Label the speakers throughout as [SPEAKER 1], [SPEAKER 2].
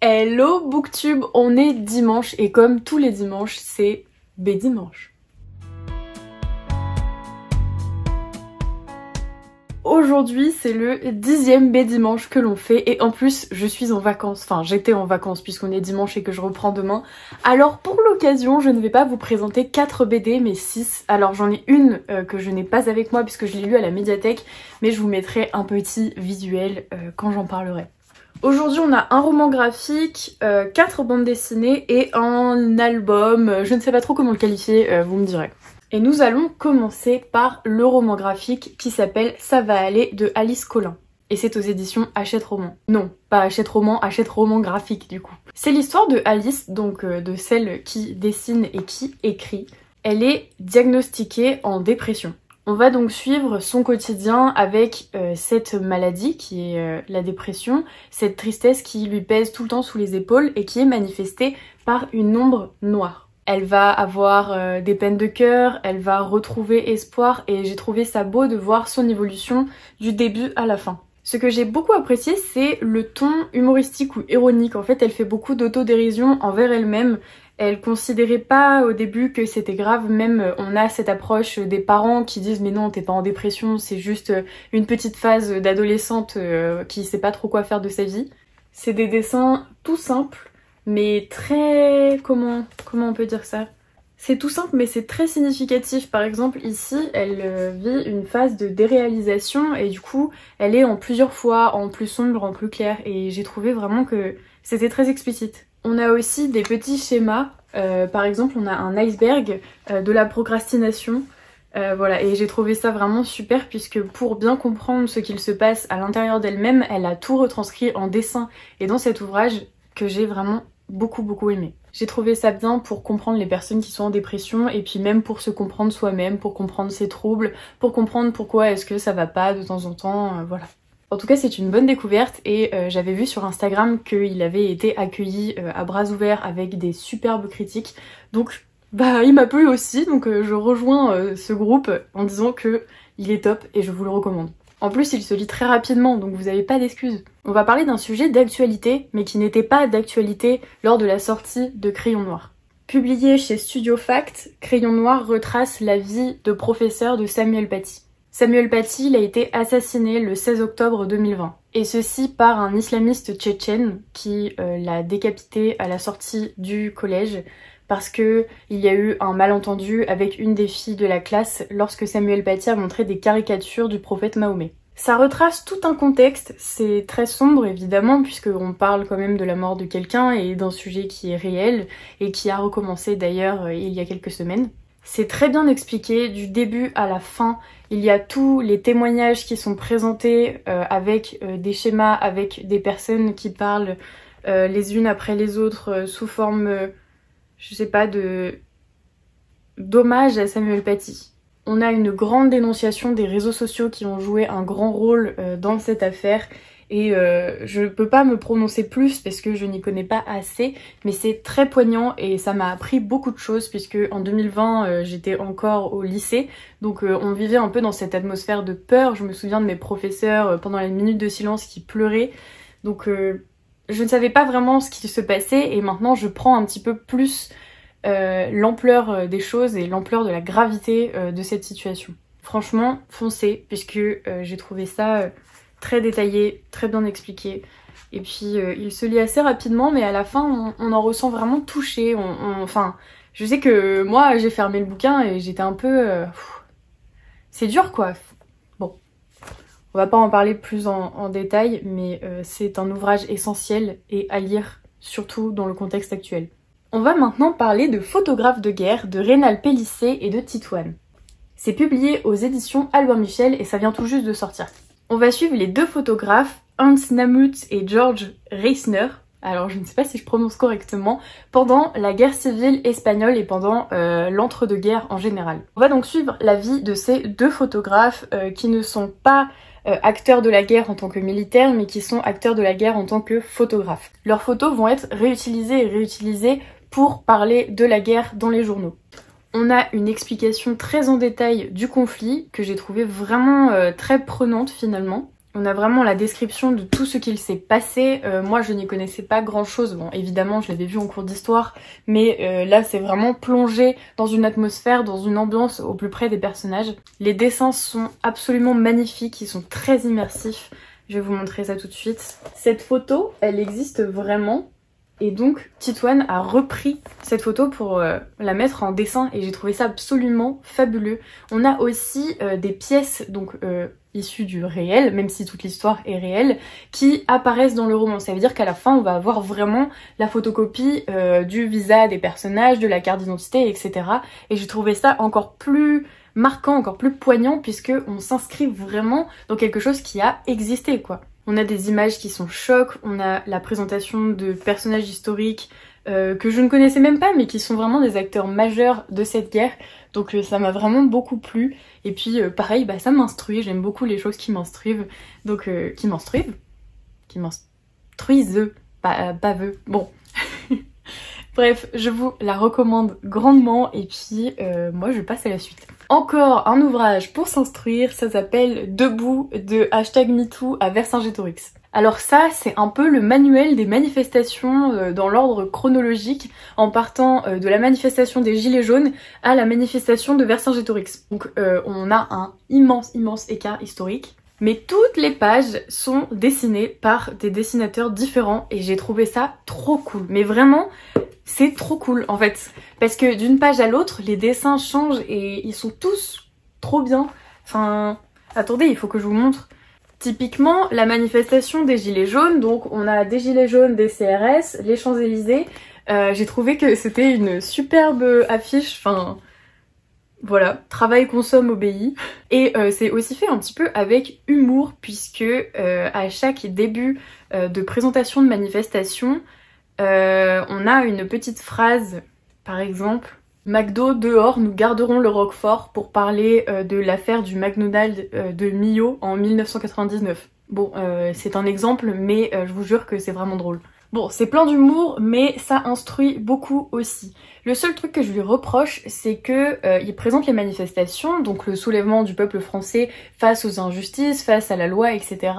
[SPEAKER 1] Hello Booktube, on est dimanche et comme tous les dimanches, c'est B-Dimanche. Aujourd'hui, c'est le 10e B-Dimanche que l'on fait et en plus, je suis en vacances. Enfin, j'étais en vacances puisqu'on est dimanche et que je reprends demain. Alors pour l'occasion, je ne vais pas vous présenter 4 BD mais 6. Alors j'en ai une que je n'ai pas avec moi puisque je l'ai lue à la médiathèque, mais je vous mettrai un petit visuel quand j'en parlerai. Aujourd'hui on a un roman graphique, 4 bandes dessinées et un album, je ne sais pas trop comment le qualifier, vous me direz. Et nous allons commencer par le roman graphique qui s'appelle Ça va aller de Alice Colin. Et c'est aux éditions Hachette Roman. Non, pas Hachette Roman, Hachette Roman graphique du coup. C'est l'histoire de Alice, donc de celle qui dessine et qui écrit. Elle est diagnostiquée en dépression. On va donc suivre son quotidien avec cette maladie qui est la dépression, cette tristesse qui lui pèse tout le temps sous les épaules et qui est manifestée par une ombre noire. Elle va avoir des peines de cœur, elle va retrouver espoir et j'ai trouvé ça beau de voir son évolution du début à la fin. Ce que j'ai beaucoup apprécié, c'est le ton humoristique ou ironique. En fait, elle fait beaucoup d'autodérision envers elle-même. Elle considérait pas au début que c'était grave, même on a cette approche des parents qui disent mais non t'es pas en dépression, c'est juste une petite phase d'adolescente qui sait pas trop quoi faire de sa vie. C'est des dessins tout simples mais très... comment on peut dire ça? C'est tout simple mais c'est très significatif. Par exemple ici elle vit une phase de déréalisation et du coup elle est en plusieurs fois, en plus sombre, en plus clair et j'ai trouvé vraiment que c'était très explicite. On a aussi des petits schémas, par exemple on a un iceberg de la procrastination, voilà, et j'ai trouvé ça vraiment super puisque pour bien comprendre ce qu'il se passe à l'intérieur d'elle-même, elle a tout retranscrit en dessin et dans cet ouvrage que j'ai vraiment beaucoup aimé. J'ai trouvé ça bien pour comprendre les personnes qui sont en dépression et puis même pour se comprendre soi-même, pour comprendre ses troubles, pour comprendre pourquoi est-ce que ça va pas de temps en temps, voilà. En tout cas c'est une bonne découverte et j'avais vu sur Instagram qu'il avait été accueilli à bras ouverts avec des superbes critiques. Donc bah il m'a plu aussi, donc je rejoins ce groupe en disant que il est top et je vous le recommande. En plus il se lit très rapidement donc vous n'avez pas d'excuses. On va parler d'un sujet d'actualité mais qui n'était pas d'actualité lors de la sortie de Crayon Noir. Publié chez Studio Fact, Crayon Noir retrace la vie de professeur de Samuel Paty. Samuel Paty, il a été assassiné le 16 octobre 2020. Et ceci par un islamiste tchétchène qui l'a décapité à la sortie du collège parce que il y a eu un malentendu avec une des filles de la classe lorsque Samuel Paty a montré des caricatures du prophète Mahomet. Ça retrace tout un contexte, c'est très sombre évidemment puisqu'on parle quand même de la mort de quelqu'un et d'un sujet qui est réel et qui a recommencé d'ailleurs il y a quelques semaines. C'est très bien expliqué du début à la fin, il y a tous les témoignages qui sont présentés avec des schémas, avec des personnes qui parlent les unes après les autres sous forme, je sais pas, d'hommage à Samuel Paty. On a une grande dénonciation des réseaux sociaux qui ont joué un grand rôle dans cette affaire et je peux pas me prononcer plus parce que je n'y connais pas assez, mais c'est très poignant et ça m'a appris beaucoup de choses puisque en 2020 j'étais encore au lycée, donc on vivait un peu dans cette atmosphère de peur. Je me souviens de mes professeurs pendant la minute de silence qui pleuraient, donc je ne savais pas vraiment ce qui se passait et maintenant je prends un petit peu plus l'ampleur des choses et l'ampleur de la gravité de cette situation. Franchement, foncez puisque j'ai trouvé ça très détaillé, très bien expliqué. Et puis il se lit assez rapidement mais à la fin on en ressent vraiment touché. Enfin, je sais que moi j'ai fermé le bouquin et j'étais un peu... c'est dur quoi. Bon, on va pas en parler plus en détail mais c'est un ouvrage essentiel et à lire surtout dans le contexte actuel. On va maintenant parler de Photographe de guerre de Rénal Pélissier et de Titouan. C'est publié aux éditions Albin Michel et ça vient tout juste de sortir. On va suivre les deux photographes, Hans Namuth et George Reisner, alors je ne sais pas si je prononce correctement, pendant la guerre civile espagnole et pendant l'entre-deux-guerres en général. On va donc suivre la vie de ces deux photographes qui ne sont pas acteurs de la guerre en tant que militaires, mais qui sont acteurs de la guerre en tant que photographes. Leurs photos vont être réutilisées et réutilisées pour parler de la guerre dans les journaux. On a une explication très en détail du conflit que j'ai trouvé vraiment très prenante finalement. On a vraiment la description de tout ce qu'il s'est passé. Moi, je n'y connaissais pas grand-chose. Bon, évidemment, je l'avais vu en cours d'histoire, mais là, c'est vraiment plongé dans une atmosphère, dans une ambiance au plus près des personnages. Les dessins sont absolument magnifiques, ils sont très immersifs. Je vais vous montrer ça tout de suite. Cette photo, elle existe vraiment. Et donc Titouan a repris cette photo pour la mettre en dessin et j'ai trouvé ça absolument fabuleux. On a aussi des pièces donc issues du réel, même si toute l'histoire est réelle, qui apparaissent dans le roman. Ça veut dire qu'à la fin on va avoir vraiment la photocopie du visa des personnages, de la carte d'identité, etc. Et j'ai trouvé ça encore plus marquant, encore plus poignant puisque on s'inscrit vraiment dans quelque chose qui a existé quoi. On a des images qui sont chocs, on a la présentation de personnages historiques que je ne connaissais même pas mais qui sont vraiment des acteurs majeurs de cette guerre. Donc ça m'a vraiment beaucoup plu. Et puis pareil, bah, ça m'instruit, j'aime beaucoup les choses qui m'instruisent. Donc qui m'instruisent, pas veut. Bon. Bref, je vous la recommande grandement et puis moi je passe à la suite. Encore un ouvrage pour s'instruire, ça s'appelle Debout de #MeToo à Vercingétorix. Alors ça, c'est un peu le manuel des manifestations dans l'ordre chronologique, en partant de la manifestation des Gilets jaunes à la manifestation de Vercingétorix. Donc on a un immense écart historique. Mais toutes les pages sont dessinées par des dessinateurs différents et j'ai trouvé ça trop cool. Mais vraiment, c'est trop cool en fait. Parce que d'une page à l'autre, les dessins changent et ils sont tous trop bien. Enfin, attendez, il faut que je vous montre. Typiquement, la manifestation des Gilets jaunes, donc on a des Gilets jaunes, des CRS, les Champs-Élysées. J'ai trouvé que c'était une superbe affiche, enfin... Voilà, travail, consomme, obéit. Et c'est aussi fait un petit peu avec humour puisque à chaque début de présentation de manifestation, on a une petite phrase, par exemple, McDo dehors, nous garderons le Roquefort pour parler de l'affaire du McDonald's de Millau en 1999. Bon, c'est un exemple, mais je vous jure que c'est vraiment drôle. Bon, c'est plein d'humour, mais ça instruit beaucoup aussi. Le seul truc que je lui reproche, c'est que il présente les manifestations, donc le soulèvement du peuple français face aux injustices, face à la loi, etc.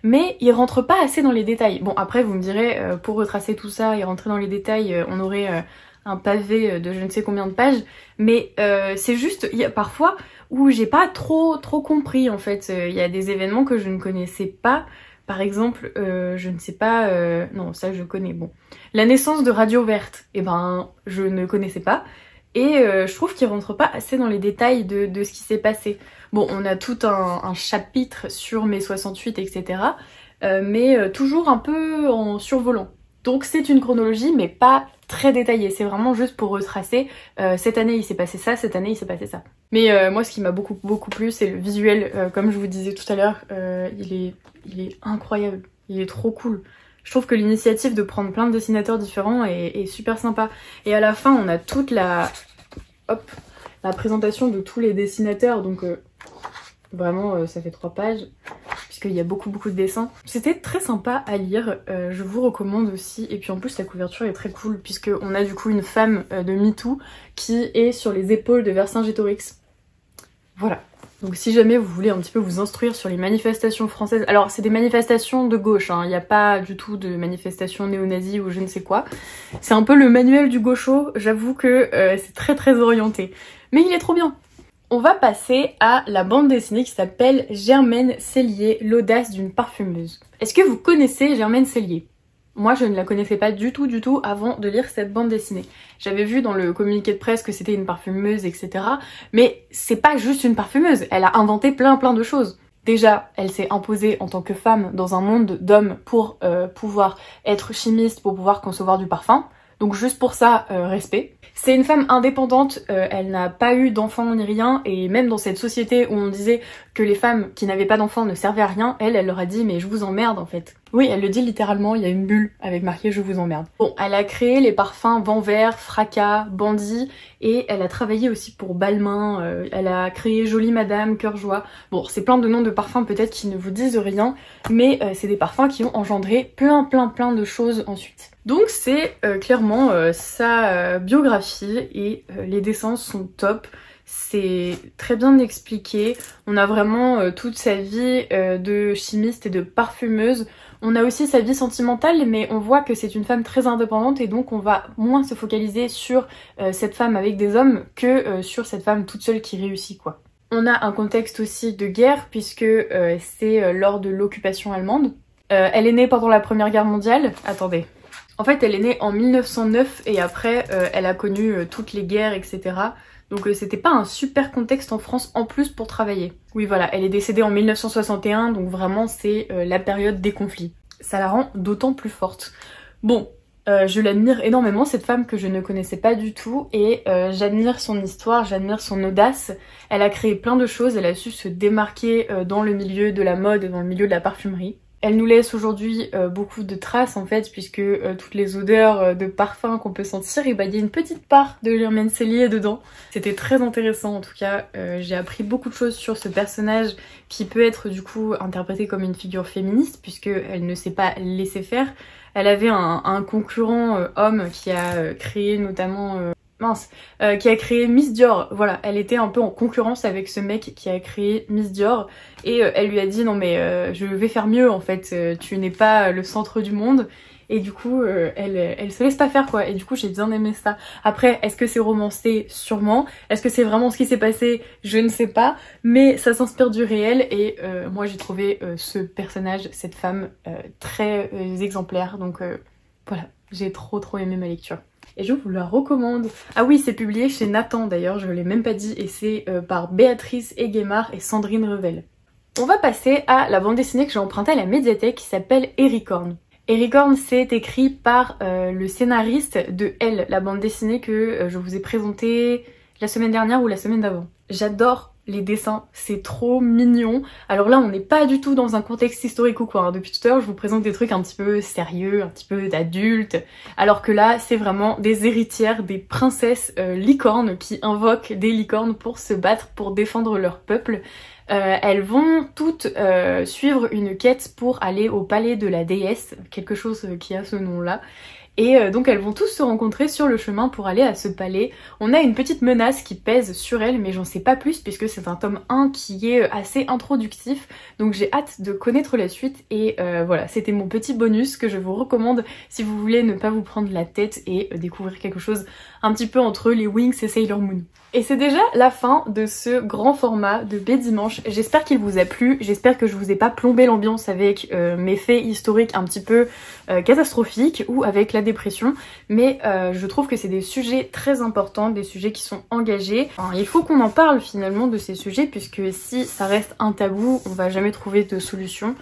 [SPEAKER 1] Mais il rentre pas assez dans les détails. Bon, après, vous me direz, pour retracer tout ça et rentrer dans les détails, on aurait un pavé de je ne sais combien de pages. Mais c'est juste, il y a parfois où j'ai pas trop compris, en fait. Il y a des événements que je ne connaissais pas. Par exemple, je ne sais pas... non, ça je connais, bon. La naissance de Radio Verte, eh ben, je ne connaissais pas. Et je trouve qu'il rentre pas assez dans les détails de ce qui s'est passé. Bon, on a tout un chapitre sur mai 68, etc. Mais toujours un peu en survolant. Donc c'est une chronologie, mais pas très détaillée. C'est vraiment juste pour retracer. Cette année, il s'est passé ça, cette année, il s'est passé ça. Mais moi, ce qui m'a beaucoup plu, c'est le visuel. Comme je vous disais tout à l'heure, il est incroyable. Il est trop cool. Je trouve que l'initiative de prendre plein de dessinateurs différents est super sympa. Et à la fin, on a toute la présentation de tous les dessinateurs. Donc vraiment, ça fait 3 pages. Puisqu'il y a beaucoup de dessins. C'était très sympa à lire, je vous recommande aussi. Et puis en plus la couverture est très cool puisqu'on a du coup une femme de MeToo qui est sur les épaules de Vercingétorix. Voilà. Donc si jamais vous voulez un petit peu vous instruire sur les manifestations françaises, alors c'est des manifestations de gauche, hein. Il n'y a pas du tout de manifestations néo-nazis ou je ne sais quoi. C'est un peu le manuel du gaucho, j'avoue que c'est très orienté. Mais il est trop bien. On va passer à la bande dessinée qui s'appelle Germaine Cellier, l'audace d'une parfumeuse. Est-ce que vous connaissez Germaine Cellier? Moi je ne la connaissais pas du tout avant de lire cette bande dessinée. J'avais vu dans le communiqué de presse que c'était une parfumeuse, etc. Mais c'est pas juste une parfumeuse, elle a inventé plein de choses. Déjà, elle s'est imposée en tant que femme dans un monde d'hommes pour pouvoir être chimiste, pour pouvoir concevoir du parfum. Donc juste pour ça, respect. C'est une femme indépendante, elle n'a pas eu d'enfants ni rien, et même dans cette société où on disait que les femmes qui n'avaient pas d'enfants ne servaient à rien, elle leur a dit mais je vous emmerde en fait. Oui, elle le dit littéralement, il y a une bulle avec marqué je vous emmerde. Bon, elle a créé les parfums Vent Vert, Fracas, Bandit, et elle a travaillé aussi pour Balmain, elle a créé Jolie Madame, Cœur Joie. Bon, c'est plein de noms de parfums peut-être qui ne vous disent rien, mais c'est des parfums qui ont engendré plein de choses ensuite. Donc c'est clairement sa biographie et les dessins sont top. c'est très bien expliqué. On a vraiment toute sa vie de chimiste et de parfumeuse. On a aussi sa vie sentimentale, mais on voit que c'est une femme très indépendante et donc on va moins se focaliser sur cette femme avec des hommes que sur cette femme toute seule qui réussit, quoi. On a un contexte aussi de guerre puisque c'est lors de l'occupation allemande. Elle est née pendant la Première Guerre mondiale. Attendez. En fait, elle est née en 1909 et après, elle a connu toutes les guerres, etc. Donc c'était pas un super contexte en France en plus pour travailler. Oui voilà, elle est décédée en 1961, donc vraiment c'est la période des conflits. Ça la rend d'autant plus forte. Bon, je l'admire énormément, cette femme que je ne connaissais pas du tout, et j'admire son histoire, j'admire son audace. Elle a créé plein de choses, elle a su se démarquer dans le milieu de la mode et dans le milieu de la parfumerie. Elle nous laisse aujourd'hui beaucoup de traces en fait, puisque toutes les odeurs de parfum qu'on peut sentir, et bah, il y a une petite part de Germaine Cellier dedans. C'était très intéressant en tout cas, j'ai appris beaucoup de choses sur ce personnage qui peut être du coup interprété comme une figure féministe, puisqu'elle ne s'est pas laissée faire. Elle avait un concurrent homme qui a créé notamment... qui a créé Miss Dior. Voilà, elle était un peu en concurrence avec ce mec qui a créé Miss Dior et elle lui a dit non mais je vais faire mieux en fait, tu n'es pas le centre du monde. Et du coup elle se laisse pas faire quoi, et du coup j'ai bien aimé ça. Après est-ce que c'est romancé? Sûrement. Est-ce que c'est vraiment ce qui s'est passé? Je ne sais pas, mais ça s'inspire du réel et moi j'ai trouvé ce personnage, cette femme très exemplaire, donc voilà, j'ai trop aimé ma lecture. Et je vous la recommande. Ah oui, c'est publié chez Nathan d'ailleurs, je ne l'ai même pas dit, et c'est par Béatrice Eguemard et Sandrine Revel. On va passer à la bande dessinée que j'ai empruntée à la médiathèque qui s'appelle Ericorn. Ericorn, c'est écrit par le scénariste de Elle, la bande dessinée que je vous ai présentée la semaine dernière ou la semaine d'avant. J'adore les dessins, c'est trop mignon. Alors là on n'est pas du tout dans un contexte historique ou quoi, hein. Depuis tout à l'heure je vous présente des trucs un petit peu sérieux, un petit peu d'adultes, alors que là c'est vraiment des héritières, des princesses licornes qui invoquent des licornes pour se battre, pour défendre leur peuple. Elles vont toutes suivre une quête pour aller au palais de la déesse, quelque chose qui a ce nom là. Et donc elles vont tous se rencontrer sur le chemin pour aller à ce palais. On a une petite menace qui pèse sur elles, mais j'en sais pas plus puisque c'est un tome 1 qui est assez introductif. Donc j'ai hâte de connaître la suite et voilà, c'était mon petit bonus que je vous recommande si vous voulez ne pas vous prendre la tête et découvrir quelque chose un petit peu entre les Winx et Sailor Moon. Et c'est déjà la fin de ce grand format de B-Dimanche. J'espère qu'il vous a plu, j'espère que je vous ai pas plombé l'ambiance avec mes faits historiques un petit peu catastrophiques ou avec la dépression, mais je trouve que c'est des sujets très importants, des sujets qui sont engagés. Enfin, il faut qu'on en parle finalement de ces sujets, puisque si ça reste un tabou, on va jamais trouver de solution.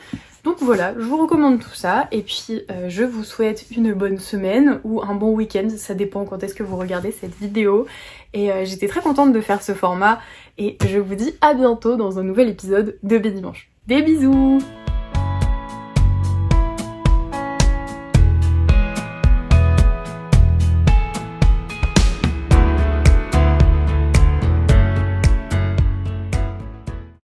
[SPEAKER 1] Donc voilà, je vous recommande tout ça, et puis je vous souhaite une bonne semaine ou un bon week-end, ça dépend quand est-ce que vous regardez cette vidéo. Et j'étais très contente de faire ce format, et je vous dis à bientôt dans un nouvel épisode de B-Dimanche. Des bisous!